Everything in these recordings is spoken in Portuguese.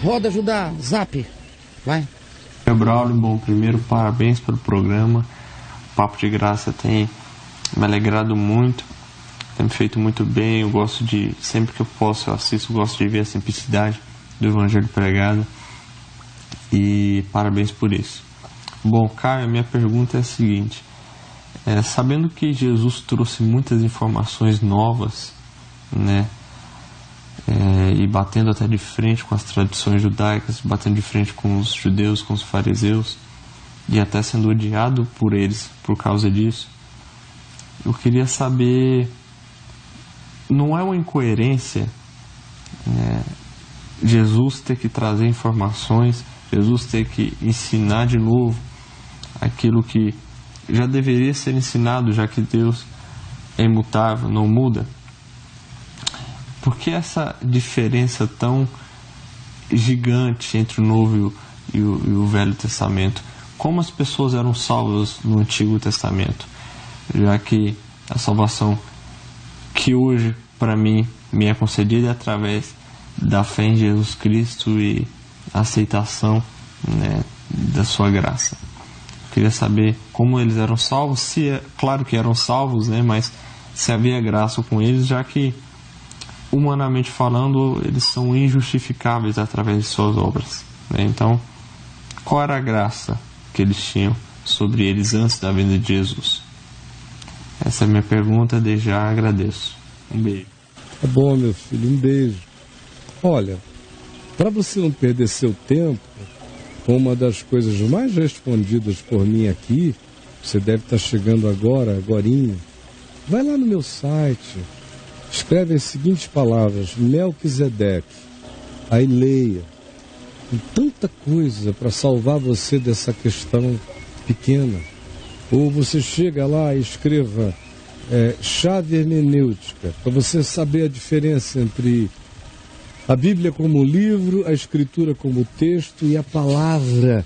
Roda ajudar, zap, vai. Braulio, bom, primeiro parabéns pelo programa. O Papo de Graça tem me alegrado muito, tem me feito muito bem. Eu gosto de, sempre que eu posso, eu assisto, gosto de ver a simplicidade do Evangelho pregado, e parabéns por isso. Bom, Caio, a minha pergunta é a seguinte: sabendo que Jesus trouxe muitas informações novas, né, e batendo até de frente com as tradições judaicas, batendo de frente com os judeus, com os fariseus, e até sendo odiado por eles por causa disso, eu queria saber, não é uma incoerência Jesus ter que trazer informações, Jesus ter que ensinar de novo aquilo que já deveria ser ensinado, já que Deus é imutável, não muda? Por que essa diferença tão gigante entre o Novo e o Velho Testamento? Como as pessoas eram salvas no Antigo Testamento? Já que a salvação que hoje, para mim, me é concedida é através da fé em Jesus Cristo e a aceitação, né, da sua graça. Eu queria saber como eles eram salvos, se claro que eram salvos, né, mas se havia graça com eles, já que, humanamente falando, eles são injustificáveis através de suas obras, né? Então, qual era a graça que eles tinham sobre eles antes da vinda de Jesus? Essa é a minha pergunta, desde já agradeço. Um beijo. Tá bom, meu filho, um beijo. Olha, para você não perder seu tempo, uma das coisas mais respondidas por mim aqui, você deve estar chegando agorinha, vai lá no meu site, escreve as seguintes palavras: Melquisedeque. Aí leia. Tem tanta coisa para salvar você dessa questão pequena. Ou você chega lá e escreva chave hermenêutica, para você saber a diferença entre a Bíblia como livro, a Escritura como texto e a palavra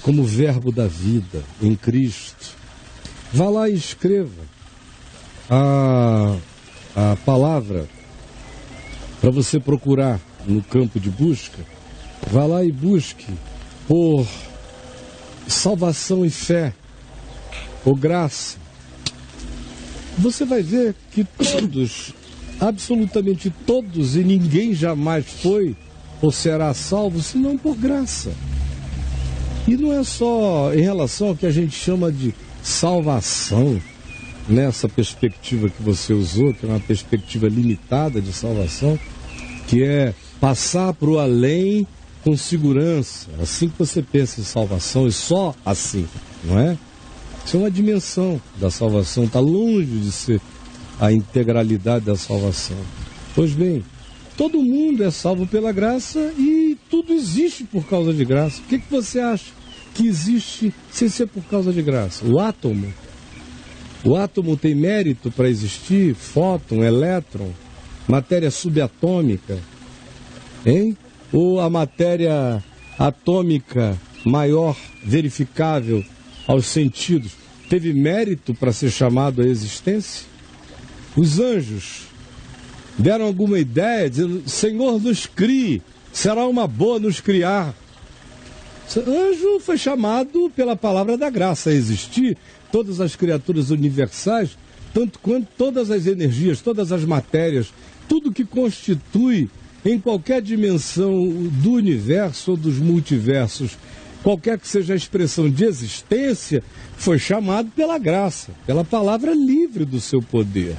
como verbo da vida em Cristo. Vá lá e escreva a palavra para você procurar no campo de busca. Vá lá e busque por salvação e fé, por graça. Você vai ver que todos, absolutamente todos, e ninguém jamais foi ou será salvo senão por graça. E não é só em relação ao que a gente chama de salvação, nessa perspectiva que você usou, que é uma perspectiva limitada de salvação, que é passar para o além com segurança. Assim que você pensa em salvação, e só assim, não é? Isso é uma dimensão da salvação, está longe de ser a integralidade da salvação. Pois bem, todo mundo é salvo pela graça e tudo existe por causa de graça. O que você acha que existe sem ser por causa de graça? O átomo? O átomo tem mérito para existir? Fóton, elétron, matéria subatômica, hein? Ou a matéria atômica maior, verificável aos sentidos, teve mérito para ser chamado à existência? Os anjos deram alguma ideia, dizendo: Senhor, nos crie, será uma boa nos criar. O anjo foi chamado pela palavra da graça a existir. Todas as criaturas universais, tanto quanto todas as energias, todas as matérias, tudo que constitui em qualquer dimensão do universo ou dos multiversos, qualquer que seja a expressão de existência, foi chamado pela graça, pela palavra livre do seu poder.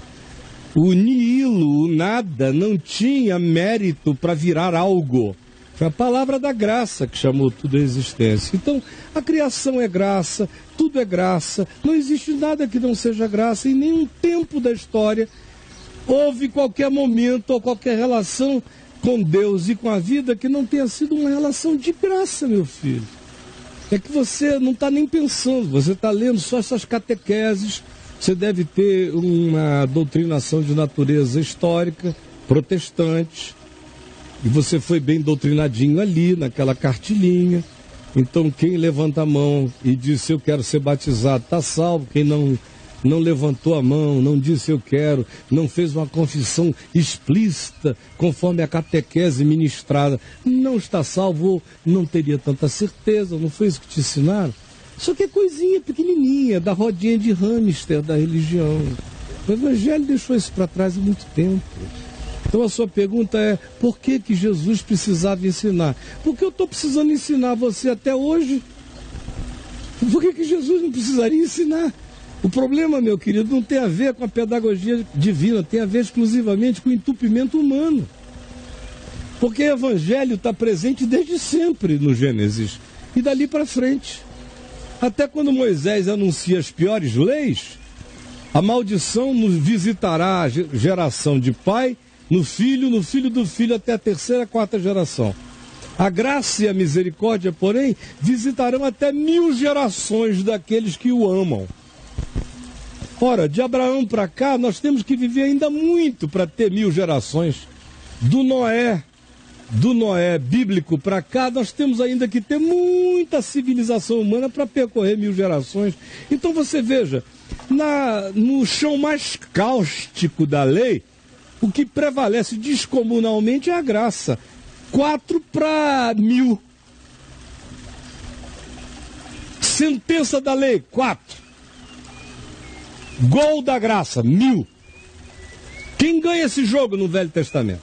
O nihilo, o nada, não tinha mérito para virar algo. Foi a palavra da graça que chamou tudo a existência. Então, a criação é graça, tudo é graça, não existe nada que não seja graça. Em nenhum tempo da história houve qualquer momento ou qualquer relação com Deus e com a vida que não tenha sido uma relação de graça, meu filho. É que você não está nem pensando, você está lendo só essas catequeses. Você deve ter uma doutrinação de natureza histórica, protestante, e você foi bem doutrinadinho ali, naquela cartilinha. Então, quem levanta a mão e diz: eu quero ser batizado, está salvo. Quem não não levantou a mão, não disse eu quero, não fez uma confissão explícita conforme a catequese ministrada, não está salvo ou não teria tanta certeza, não foi isso que te ensinaram? Isso aqui é coisinha pequenininha, da rodinha de hamster da religião. O Evangelho deixou isso para trás há muito tempo. Então a sua pergunta é, por que que Jesus precisava ensinar? Porque eu estou precisando ensinar você até hoje. Por que que Jesus não precisaria ensinar? O problema, meu querido, não tem a ver com a pedagogia divina, tem a ver exclusivamente com o entupimento humano. Porque o Evangelho está presente desde sempre no Gênesis e dali para frente. Até quando Moisés anuncia as piores leis, a maldição nos visitará a geração de pai, no filho do filho, até a terceira, quarta geração. A graça e a misericórdia, porém, visitarão até 1000 gerações daqueles que o amam. Ora, de Abraão para cá, nós temos que viver ainda muito para ter 1000 gerações. Do Noé bíblico para cá, nós temos ainda que ter muita civilização humana para percorrer 1000 gerações. Então você veja, no chão mais cáustico da lei, o que prevalece descomunalmente é a graça. 4 para 1000. Sentença da lei, 4. Gol da graça, 1000. Quem ganha esse jogo no Velho Testamento?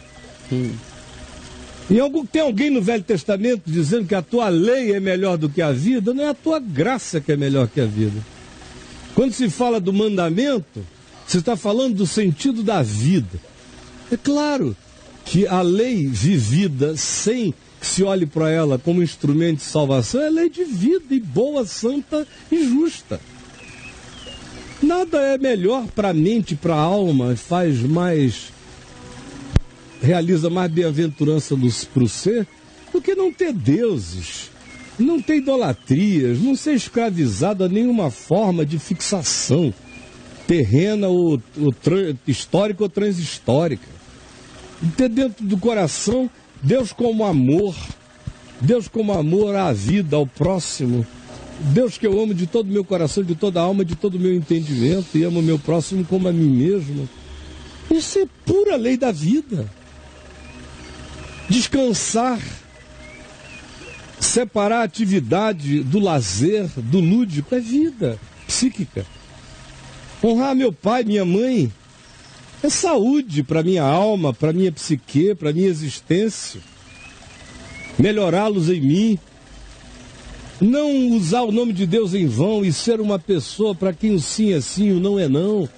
Tem alguém no Velho Testamento dizendo que a tua lei é melhor do que a vida? Não é a tua graça que é melhor que a vida. Quando se fala do mandamento, se está falando do sentido da vida. É claro que a lei vivida sem que se olhe para ela como instrumento de salvação é lei de vida e boa, santa e justa. Nada é melhor para a mente, para a alma, realiza mais bem-aventurança para o ser do que não ter deuses, não ter idolatrias, não ser escravizado a nenhuma forma de fixação terrena ou histórica ou transhistórica. Ter dentro do coração Deus como amor à vida, ao próximo. Deus que eu amo de todo o meu coração, de toda a alma, de todo o meu entendimento, e amo o meu próximo como a mim mesmo. Isso é pura lei da vida. Descansar, separar a atividade do lazer, do lúdico, é vida psíquica. Honrar meu pai, minha mãe, é saúde para minha alma, para minha psique, para minha existência. Melhorá-los em mim. Não usar o nome de Deus em vão e ser uma pessoa para quem o sim é sim, o não é não.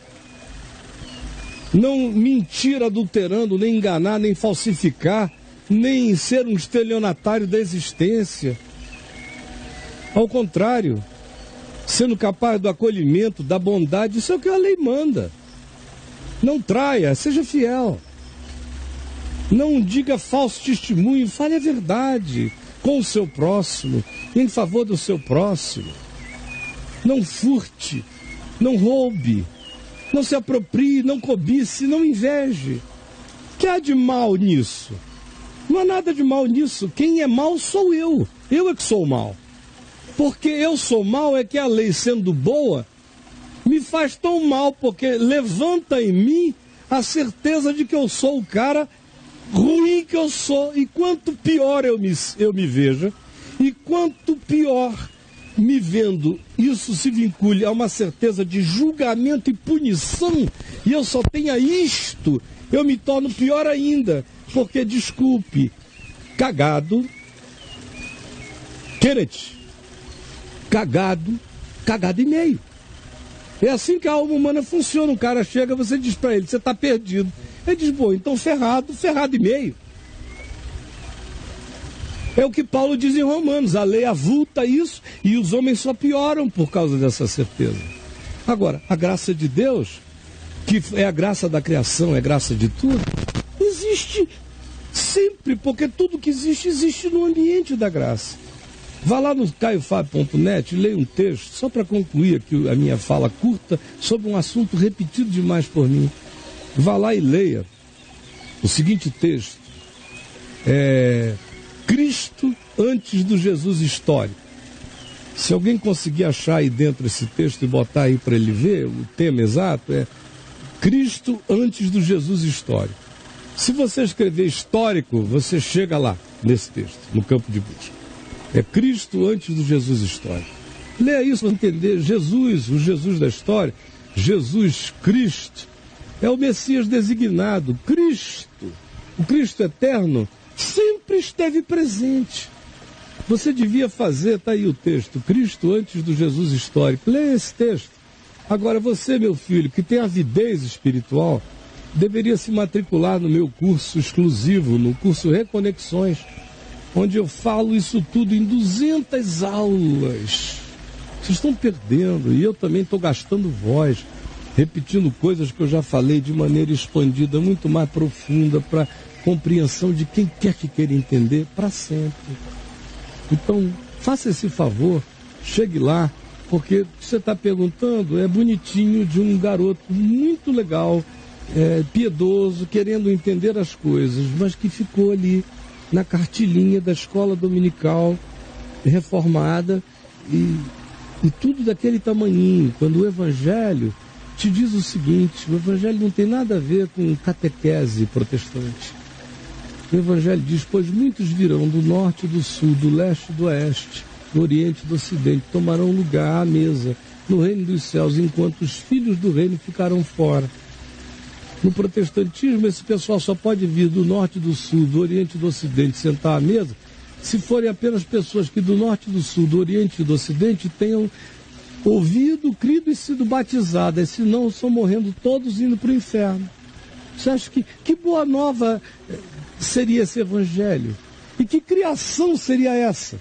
Não mentir adulterando, nem enganar, nem falsificar, nem ser um estelionatário da existência. Ao contrário, sendo capaz do acolhimento, da bondade, isso é o que a lei manda. Não traia, seja fiel. Não diga falso testemunho, fale a verdade com o seu próximo, em favor do seu próximo. Não furte, não roube, não se aproprie, não cobice, não inveje. O que há de mal nisso? Não há nada de mal nisso. Quem é mal sou eu. Eu é que sou mal. Porque eu sou mal é que a lei, sendo boa, me faz tão mal, porque levanta em mim a certeza de que eu sou o cara ruim que eu sou. E quanto pior eu me veja, e quanto pior me vendo, isso se vincule a uma certeza de julgamento e punição, e eu só tenha isto, eu me torno pior ainda. Porque, desculpe, cagado, cagado e meio. É assim que a alma humana funciona. Um cara chega, você diz para ele, você está perdido. Ele diz, bom, então ferrado e meio. É o que Paulo diz em Romanos, a lei avulta isso e os homens só pioram por causa dessa certeza. Agora, a graça de Deus, que é a graça da criação, é a graça de tudo, existe sempre, porque tudo que existe no ambiente da graça. Vá lá no caiofab.net e leia um texto, só para concluir aqui a minha fala curta, sobre um assunto repetido demais por mim. Vá lá e leia o seguinte texto. Cristo antes do Jesus histórico. Se alguém conseguir achar aí dentro esse texto e botar aí para ele ver, o tema exato é Cristo antes do Jesus histórico. Se você escrever histórico, você chega lá, nesse texto, no campo de busca. É Cristo antes do Jesus histórico. Leia isso para entender. Jesus, o Jesus da história, Jesus Cristo, é o Messias designado. Cristo, o Cristo eterno, sempre esteve presente. Você devia fazer, está aí o texto, Cristo antes do Jesus histórico. Leia esse texto. Agora você, meu filho, que tem avidez espiritual, deveria se matricular no meu curso exclusivo, no curso Reconexões, onde eu falo isso tudo em 200 aulas. Vocês estão perdendo, e eu também estou gastando voz, repetindo coisas que eu já falei de maneira expandida, muito mais profunda, para compreensão de quem quer que queira entender para sempre. Então, faça esse favor, chegue lá, porque você está perguntando, é bonitinho de um garoto muito legal, piedoso, querendo entender as coisas, mas que ficou ali na cartilinha da escola dominical reformada e tudo daquele tamanhinho, quando o Evangelho te diz o seguinte: o Evangelho não tem nada a ver com catequese protestante. O Evangelho diz: pois muitos virão do norte, do sul, do leste e do oeste, do oriente e do ocidente, tomarão lugar à mesa no reino dos céus, enquanto os filhos do reino ficarão fora. No protestantismo, esse pessoal só pode vir do norte, do sul, do oriente e do ocidente sentar à mesa se forem apenas pessoas que do norte, do sul, do oriente e do ocidente tenham ouvido, crido e sido batizadas, senão estão morrendo todos indo para o inferno. Você acha que boa nova seria esse evangelho? E que criação seria essa?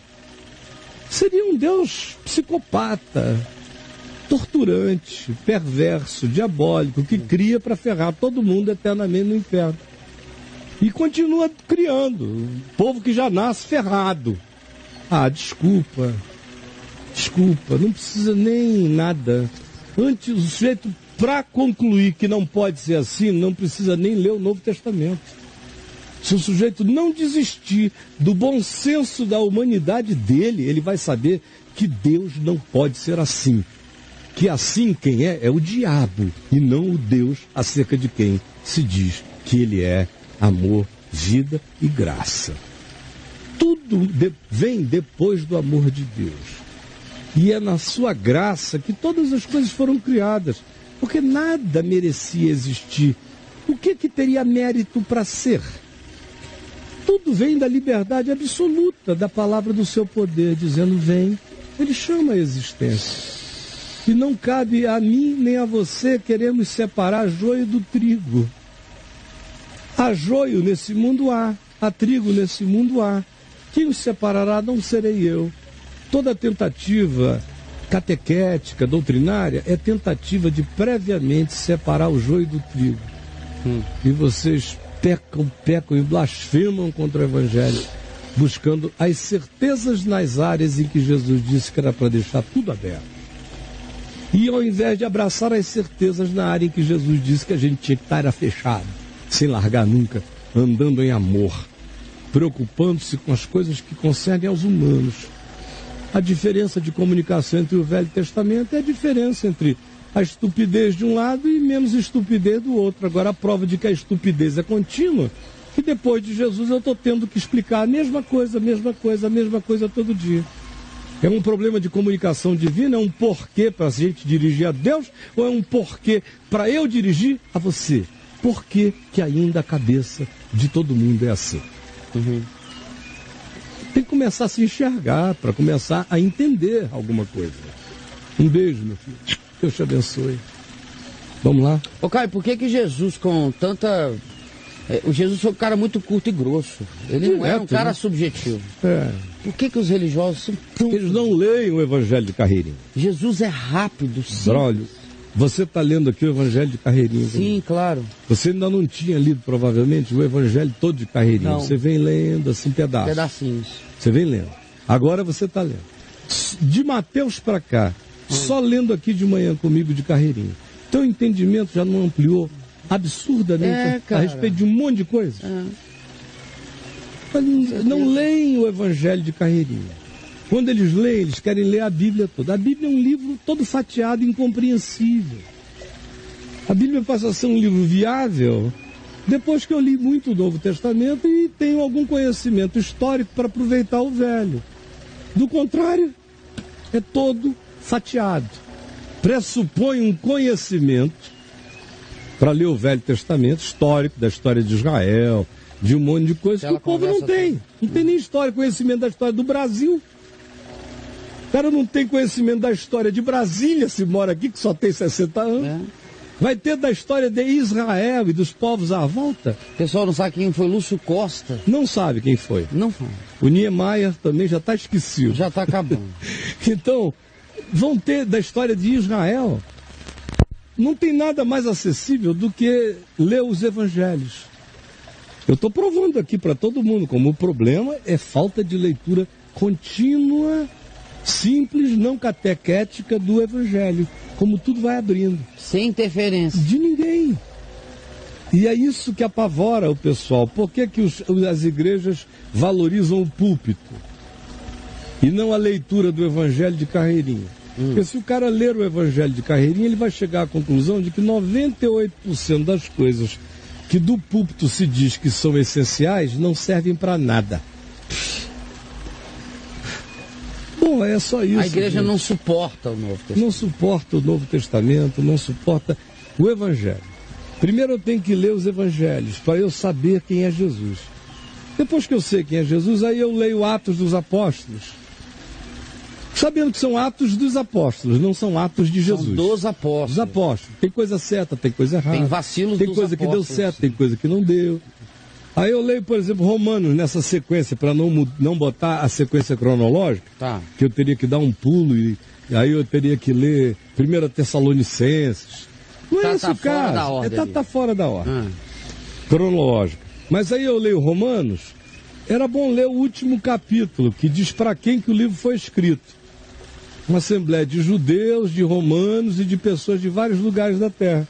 Seria um Deus psicopata, torturante, perverso, diabólico, que cria para ferrar todo mundo eternamente no inferno. E continua criando. Povo que já nasce ferrado. Ah, desculpa, não precisa nem nada. Antes, o sujeito, para concluir que não pode ser assim, não precisa nem ler o Novo Testamento. Se o sujeito não desistir do bom senso da humanidade dele, ele vai saber que Deus não pode ser assim. Que assim quem é o diabo, e não o Deus acerca de quem se diz que ele é amor, vida e graça. Tudo vem depois do amor de Deus. E é na sua graça que todas as coisas foram criadas, porque nada merecia existir. O que teria mérito para ser? Tudo vem da liberdade absoluta da palavra do seu poder, dizendo vem. Ele chama a existência. E não cabe a mim nem a você queremos separar joio do trigo. Há joio nesse mundo há trigo nesse mundo há. Quem os separará não serei eu. Toda tentativa catequética, doutrinária, é tentativa de previamente separar o joio do trigo. E vocês pecam e blasfemam contra o Evangelho, buscando as certezas nas áreas em que Jesus disse que era para deixar tudo aberto. E ao invés de abraçar as certezas na área em que Jesus disse que a gente tinha que estar fechado, sem largar nunca, andando em amor, preocupando-se com as coisas que concernem aos humanos. A diferença de comunicação entre o Velho Testamento é a diferença entre a estupidez de um lado e menos estupidez do outro. Agora, a prova de que a estupidez é contínua, que depois de Jesus eu estou tendo que explicar a mesma coisa todo dia. É um problema de comunicação divina? É um porquê para a gente dirigir a Deus? Ou é um porquê para eu dirigir a você? Por que ainda a cabeça de todo mundo é assim? Tem que começar a se enxergar, para começar a entender alguma coisa. Um beijo, meu filho. Deus te abençoe. Vamos lá? Ô Caio, por que Jesus com tanta... O Jesus foi um cara muito curto e grosso. Ele não é um cara subjetivo. Por que os religiosos são tão... Eles não leem o Evangelho de Carreirinho. Jesus é rápido, sim. Brolho, você está lendo aqui o Evangelho de Carreirinho. Sim, claro. Você ainda não tinha lido, provavelmente, o Evangelho todo de Carreirinho. Não. Você vem lendo, assim, Pedacinhos. Você vem lendo. Agora você está lendo. De Mateus para cá, só lendo aqui de manhã comigo de Carreirinho. Teu entendimento já não ampliou absurdamente a respeito de um monte de coisas? Não leem o Evangelho de Carreirinho. Quando eles leem, eles querem ler a Bíblia toda. A Bíblia é um livro todo fatiado, incompreensível. A Bíblia passa a ser um livro viável depois que eu li muito o Novo Testamento e tenho algum conhecimento histórico para aproveitar o Velho. Do contrário, é todo fatiado. Pressupõe um conhecimento para ler o Velho Testamento histórico, da história de Israel, de um monte de coisas que o povo não tem. Não tem nem história, conhecimento da história do Brasil. O cara não tem conhecimento da história de Brasília, se mora aqui, que só tem 60 anos. Vai ter da história de Israel e dos povos à volta. O pessoal não sabe quem foi Lúcio Costa. Não sabe quem foi. Não foi. O Niemeyer também já está esquecido. Já está acabando. Então, vão ter da história de Israel. Não tem nada mais acessível do que ler os evangelhos. Eu estou provando aqui para todo mundo como o problema é falta de leitura contínua, simples, não catequética do evangelho. Como tudo vai abrindo. Sem interferência. De ninguém. E é isso que apavora o pessoal. Por que as igrejas valorizam o púlpito e não a leitura do evangelho de carreirinha? Porque se o cara ler o evangelho de carreirinha, ele vai chegar à conclusão de que 98% das coisas que do púlpito se diz que são essenciais não servem para nada. Bom, é só isso. A igreja, gente, não suporta o Novo Testamento. Não suporta o Novo Testamento, não suporta o Evangelho. Primeiro eu tenho que ler os Evangelhos para eu saber quem é Jesus. Depois que eu sei quem é Jesus, aí eu leio Atos dos Apóstolos. Sabendo que são Atos dos Apóstolos, não são Atos de Jesus. São dos apóstolos. Dos apóstolos. Tem coisa certa, tem coisa errada. Tem vacilos tem dos coisa apóstolos. Que deu certo, tem coisa que não deu. Aí eu leio, por exemplo, Romanos nessa sequência, para não botar a sequência cronológica, que eu teria que dar um pulo, e aí eu teria que ler 1 Tessalonicenses. Não é esse o caso. Está fora da ordem. Cronológica. Mas aí eu leio Romanos, era bom ler o último capítulo, que diz para quem que o livro foi escrito. Uma assembleia de judeus, de romanos e de pessoas de vários lugares da terra.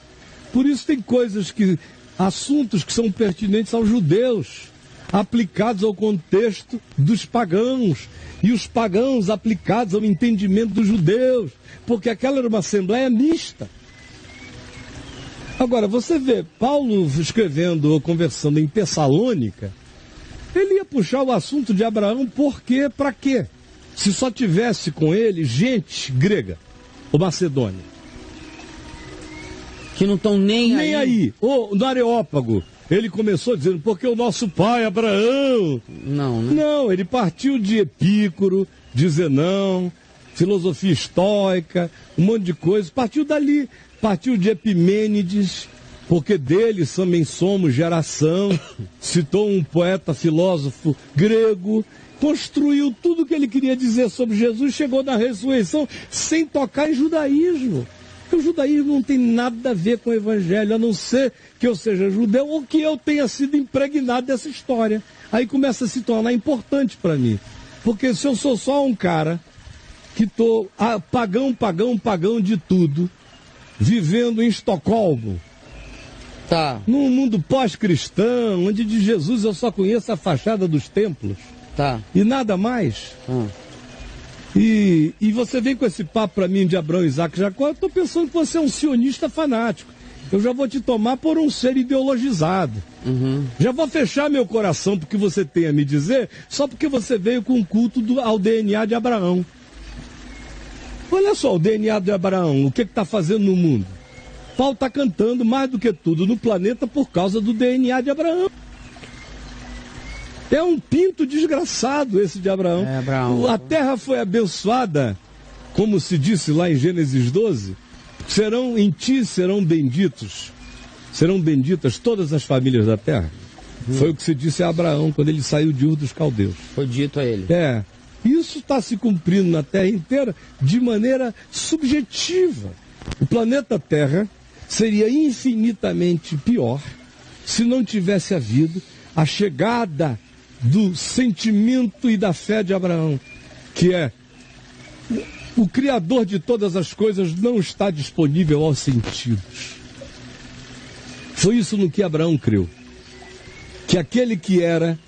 Por isso tem assuntos que são pertinentes aos judeus, aplicados ao contexto dos pagãos, e os pagãos aplicados ao entendimento dos judeus, porque aquela era uma assembleia mista. Agora, você vê Paulo escrevendo ou conversando em Tessalônica, ele ia puxar o assunto de Abraão, por quê? Para quê? Se só tivesse com ele gente grega, ou macedônia. Que não estão nem aí. Ou no Areópago, ele começou dizendo, porque o nosso pai Abraão... Não, né? Não, ele partiu de Epícoro, de Zenão, filosofia estoica, um monte de coisa. Partiu dali, partiu de Epimênides, porque dele também somos geração. Citou um poeta, filósofo grego. Construiu tudo o que ele queria dizer sobre Jesus, chegou na ressurreição sem tocar em judaísmo. Porque o judaísmo não tem nada a ver com o evangelho, a não ser que eu seja judeu ou que eu tenha sido impregnado dessa história. Aí começa a se tornar importante para mim. Porque se eu sou só um cara que estou pagão de tudo, vivendo em Estocolmo, num mundo pós-cristão, onde de Jesus eu só conheço a fachada dos templos, e nada mais. E você vem com esse papo para mim de Abraão, Isaac e Jacó, eu estou pensando que você é um sionista fanático. Eu já vou te tomar por um ser ideologizado. Já vou fechar meu coração porque você tem a me dizer, só porque você veio com um culto ao DNA de Abraão. Olha só, o DNA de Abraão, o que está fazendo no mundo? Paulo está cantando mais do que tudo no planeta por causa do DNA de Abraão. É um pinto desgraçado esse de Abraão. A terra foi abençoada, como se disse lá em Gênesis 12, em ti serão benditas todas as famílias da terra. Foi o que se disse a Abraão quando ele saiu de Ur dos Caldeus. Foi dito a ele. Isso está se cumprindo na terra inteira de maneira subjetiva. O planeta Terra seria infinitamente pior se não tivesse havido a chegada do sentimento e da fé de Abraão, que é o Criador de todas as coisas não está disponível aos sentidos. Foi isso no que Abraão creu, que aquele que era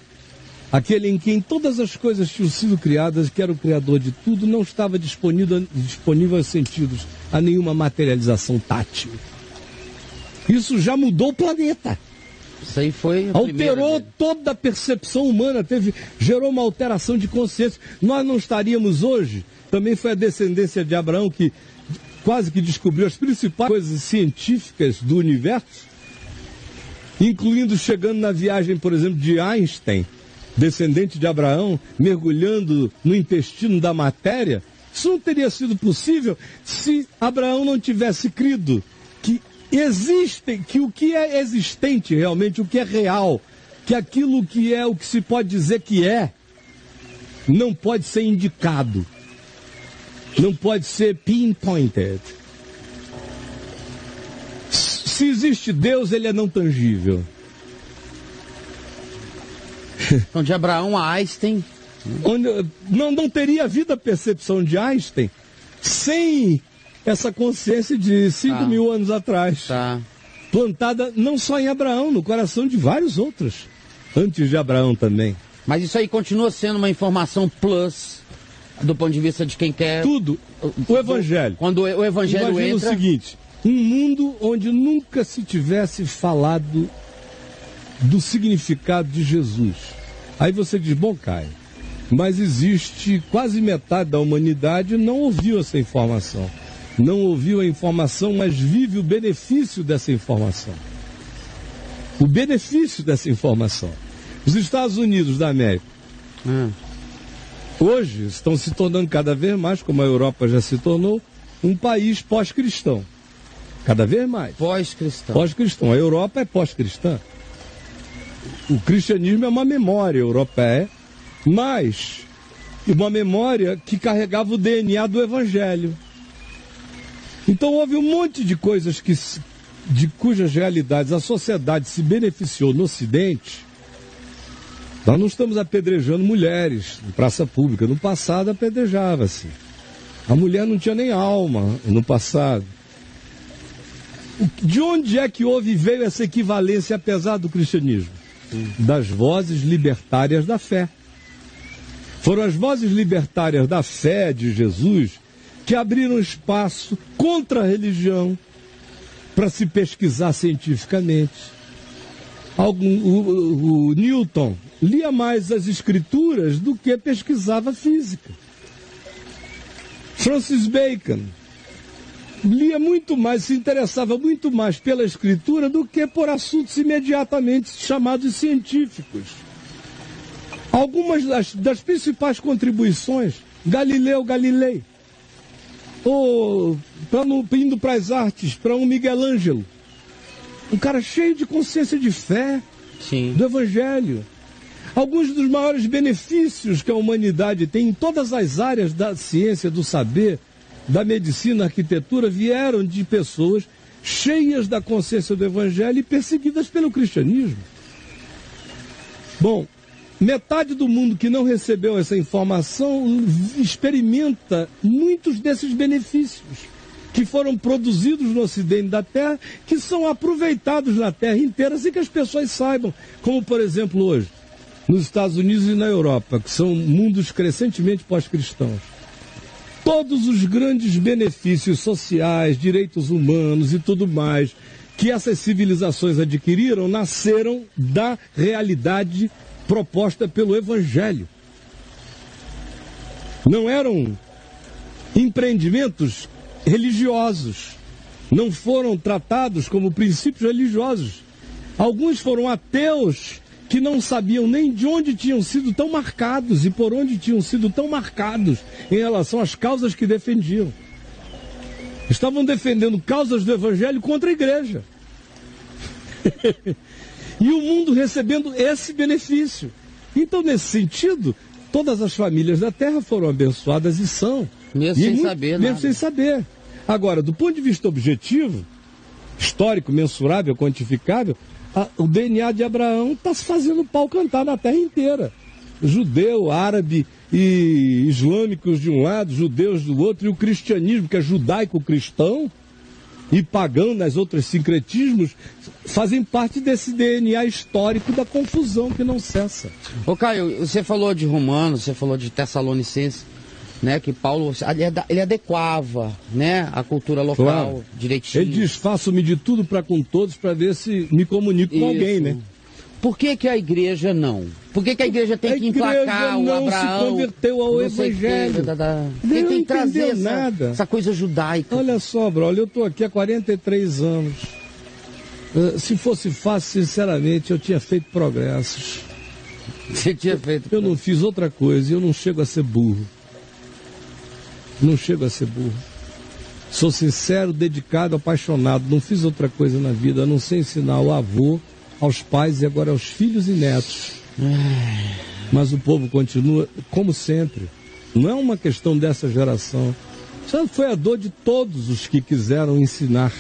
aquele em quem todas as coisas tinham sido criadas, que era o Criador de tudo, não estava disponível aos sentidos, a nenhuma materialização tátil. Isso já mudou o planeta. Isso aí foi alterou toda a percepção humana, gerou uma alteração de consciência. Nós não estaríamos hoje, também foi a descendência de Abraão que quase que descobriu as principais coisas científicas do universo, incluindo chegando na viagem, por exemplo, de Einstein, descendente de Abraão, mergulhando no intestino da matéria. Isso não teria sido possível se Abraão não tivesse crido que o que é existente realmente, o que é real, que aquilo que é o que se pode dizer que é, não pode ser indicado, não pode ser pinpointed. Se existe Deus, ele é não tangível. Então, de Abraão a Einstein... Não teria havido a percepção de Einstein sem essa consciência de 5.000 anos atrás. Plantada não só em Abraão, no coração de vários outros, antes de Abraão também. Mas isso aí continua sendo uma informação plus, do ponto de vista de quem quer... Tudo. O Evangelho. Quando o Evangelho imagina entra... o seguinte, um mundo onde nunca se tivesse falado do significado de Jesus. Aí você diz, bom, Caio, mas existe quase metade da humanidade não ouviu essa informação. Não ouviu a informação, mas vive o benefício dessa informação. O benefício dessa informação. Os Estados Unidos da América, hoje estão se tornando cada vez mais, como a Europa já se tornou, um país pós-cristão. Cada vez mais. Pós-cristão. Pós-cristão. A Europa é pós-cristã. O cristianismo é uma memória europeia, mas uma memória que carregava o DNA do Evangelho. Então houve um monte de coisas de cujas realidades a sociedade se beneficiou no Ocidente. Nós não estamos apedrejando mulheres em praça pública. No passado apedrejava-se. A mulher não tinha nem alma no passado. De onde é que veio essa equivalência, apesar do cristianismo? Das vozes libertárias da fé. Foram as vozes libertárias da fé de Jesus que abriram espaço contra a religião para se pesquisar cientificamente. O Newton lia mais as escrituras do que pesquisava física. Francis Bacon lia muito mais, se interessava muito mais pela escritura do que por assuntos imediatamente chamados científicos. Algumas das principais contribuições, Galileu Galilei, indo para as artes, para um Miguel Ângelo, um cara cheio de consciência de fé, do Evangelho. Alguns dos maiores benefícios que a humanidade tem em todas as áreas da ciência, do saber, da medicina, arquitetura, vieram de pessoas cheias da consciência do Evangelho e perseguidas pelo cristianismo. Bom, metade do mundo que não recebeu essa informação experimenta muitos desses benefícios que foram produzidos no ocidente da Terra, que são aproveitados na Terra inteira sem que as pessoas saibam. Como, por exemplo, hoje, nos Estados Unidos e na Europa, que são mundos crescentemente pós-cristãos. Todos os grandes benefícios sociais, direitos humanos e tudo mais que essas civilizações adquiriram nasceram da realidade proposta pelo Evangelho. Não eram empreendimentos religiosos, não foram tratados como princípios religiosos. Alguns foram ateus que não sabiam nem de onde tinham sido tão marcados e por onde tinham sido tão marcados em relação às causas que defendiam. Estavam defendendo causas do Evangelho contra a igreja. E o mundo recebendo esse benefício. Então, nesse sentido, todas as famílias da Terra foram abençoadas e são. Mesmo sem saber, mesmo sem saber. Agora, do ponto de vista objetivo, histórico, mensurável, quantificável, o DNA de Abraão está se fazendo pau cantar na terra inteira. Judeu, árabe e islâmicos de um lado, judeus do outro, e o cristianismo, que é judaico-cristão, e pagão nas outras sincretismos fazem parte desse DNA histórico da confusão que não cessa. Ô Caio, você falou de Romanos, você falou de Tessalonicenses, né, que Paulo, ele adequava, né, a cultura local, claro, direitinho. Ele diz, faço-me de tudo para com todos para ver se me comunico com alguém, né? Por que a igreja não? Por que a igreja tem que emplacar o Abraão? Não se converteu ao Evangelho. Quem tem que trazer nada. Essa coisa judaica? Olha só, brother, eu estou aqui há 43 anos. Se fosse fácil, sinceramente, eu tinha feito progressos. Você tinha feito? Eu não fiz outra coisa, eu não chego a ser burro. Não chego a ser burro. Sou sincero, dedicado, apaixonado. Não fiz outra coisa na vida, a não ser ensinar ao avô, aos pais e agora aos filhos e netos. Mas o povo continua como sempre. Não é uma questão dessa geração. Isso foi a dor de todos os que quiseram ensinar.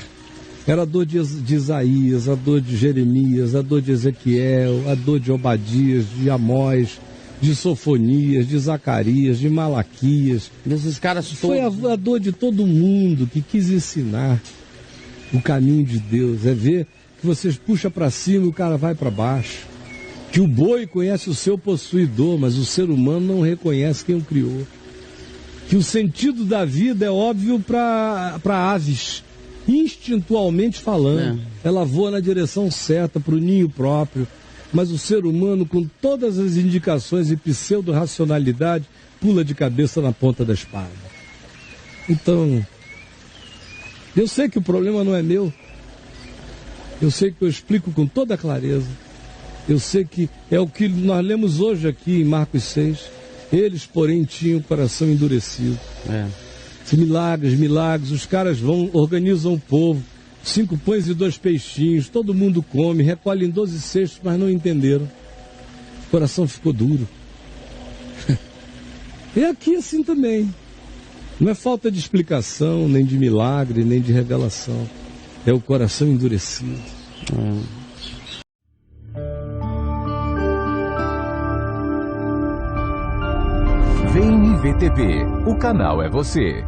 Era a dor de Isaías, a dor de Jeremias, a dor de Ezequiel, a dor de Obadias, de Amós, de Sofonias, de Zacarias, de Malaquias. Desses caras todos. Foi a dor de todo mundo que quis ensinar o caminho de Deus. É ver que vocês puxam para cima e o cara vai para baixo. Que o boi conhece o seu possuidor, mas o ser humano não reconhece quem o criou. Que o sentido da vida é óbvio para aves, instintualmente falando. Ela voa na direção certa, para o ninho próprio. Mas o ser humano, com todas as indicações e pseudo-racionalidade, pula de cabeça na ponta da espada. Então, eu sei que o problema não é meu. Eu sei que eu explico com toda clareza. Eu sei que é o que nós lemos hoje aqui em Marcos 6. Eles, porém, tinham o coração endurecido. Milagres, os caras vão, organizam o povo. 5 pães e 2 peixinhos, todo mundo come, recolhem 12 cestos, mas não entenderam. O coração ficou duro. E aqui assim também. Não é falta de explicação, nem de milagre, nem de revelação. É o coração endurecido. Vem IVTV, o canal é você.